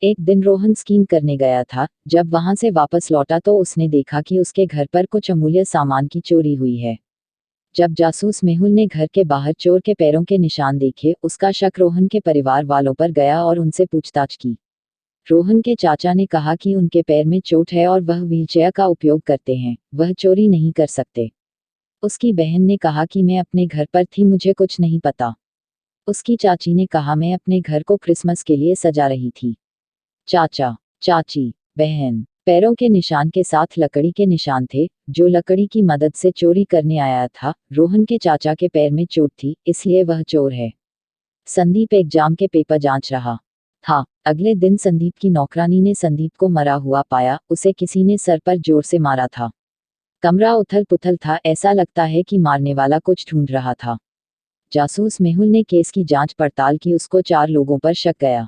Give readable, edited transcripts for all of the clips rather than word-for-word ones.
एक दिन रोहन स्कीइंग करने गया था। जब वहां से वापस लौटा तो उसने देखा कि उसके घर पर कुछ अमूल्य सामान की चोरी हुई है। जब जासूस मेहुल ने घर के बाहर चोर के पैरों के निशान देखे, उसका शक रोहन के परिवार वालों पर गया और उनसे पूछताछ की। रोहन के चाचा ने कहा कि उनके पैर में चोट है और वह व्हीलचेयर का उपयोग करते हैं, वह चोरी नहीं कर सकते। उसकी बहन ने कहा कि मैं अपने घर पर थी, मुझे कुछ नहीं पता। उसकी चाची ने कहा मैं अपने घर को क्रिसमस के लिए सजा रही थी। चाचा, चाची, बहन। पैरों के निशान के साथ लकड़ी के निशान थे, जो लकड़ी की मदद से चोरी करने आया था। रोहन के चाचा के पैर में चोट थी, इसलिए वह चोर है। संदीप एग्जाम के पेपर जांच रहा था। अगले दिन संदीप की नौकरानी ने संदीप को मरा हुआ पाया, उसे किसी ने सर पर जोर से मारा था। कमरा उथल पुथल था, ऐसा लगता है कि मारने वाला कुछ ढूंढ रहा था। जासूस मेहुल ने केस की जांच पड़ताल की, उसको 4 लोगों पर शक गया।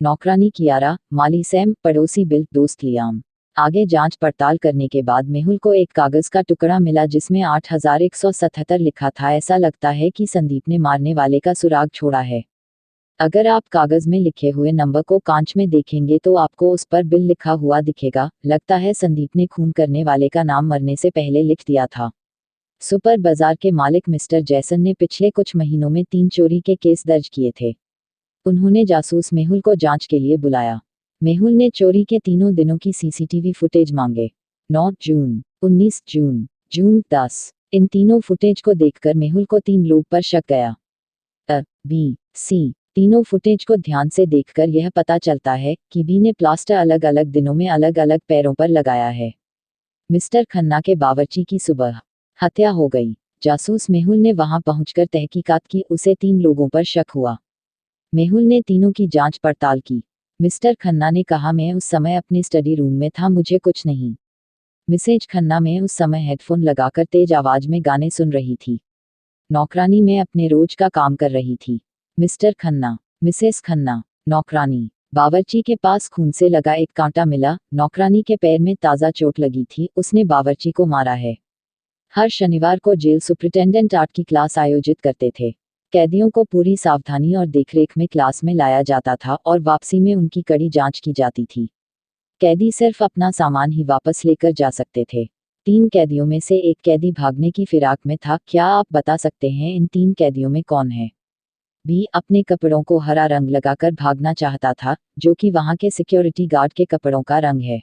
नौकरानी कियारा, माली सैम, पड़ोसी बिल, दोस्त लियाम। आगे जांच पड़ताल करने के बाद मेहुल को एक कागज का टुकड़ा मिला जिसमें 8177 लिखा था। ऐसा लगता है कि संदीप ने मारने वाले का सुराग छोड़ा है। अगर आप कागज में लिखे हुए नंबर को कांच में देखेंगे तो आपको उस पर बिल लिखा हुआ दिखेगा। लगता है संदीप ने खून करने वाले का नाम मरने से पहले लिख दिया था। सुपर बाजार के मालिक मिस्टर जैसन ने पिछले कुछ महीनों में 3 चोरी के केस दर्ज किए थे। उन्होंने जासूस मेहुल को जांच के लिए बुलाया। मेहुल ने चोरी के तीनों दिनों की सीसीटीवी फुटेज मांगे। 9 जून, 19 जून, जून 10। इन तीनों फुटेज को देखकर मेहुल को 3 लोग पर शक गया। बी, सी। तीनों फुटेज को ध्यान से देखकर यह पता चलता है कि बी ने प्लास्टर अलग अलग दिनों में अलग अलग पैरों पर लगाया है। मिस्टर खन्ना के बावर्ची की सुबह हत्या हो गई। जासूस मेहुल ने वहां पहुंचकर तहकीकात की, उसे 3 लोगों पर शक हुआ। मेहुल ने तीनों की जांच पड़ताल की। मिस्टर खन्ना ने कहा मैं उस समय अपने स्टडी रूम में था, मुझे कुछ नहीं। मिसेज खन्ना, मैं उस समय हेडफोन लगाकर तेज आवाज में गाने सुन रही थी। नौकरानी, मैं अपने रोज का काम कर रही थी। मिस्टर खन्ना, मिसेस खन्ना, नौकरानी। बावर्ची के पास खून से लगा एक कांटा मिला। नौकरानी के पैर में ताज़ा चोट लगी थी, उसने बावर्ची को मारा है। हर शनिवार को जेल सुपरिटेंडेंट आर्ट की क्लास आयोजित करते थे। कैदियों को पूरी सावधानी और देखरेख में क्लास में लाया जाता था और वापसी में उनकी कड़ी जांच की जाती थी। कैदी सिर्फ अपना सामान ही वापस लेकर जा सकते थे। 3 कैदियों में से एक कैदी भागने की फिराक में था। क्या आप बता सकते हैं इन 3 कैदियों में कौन है? बी अपने कपड़ों को हरा रंग लगाकर भागना चाहता था, जो कि वहां के सिक्योरिटी गार्ड के कपड़ों का रंग है।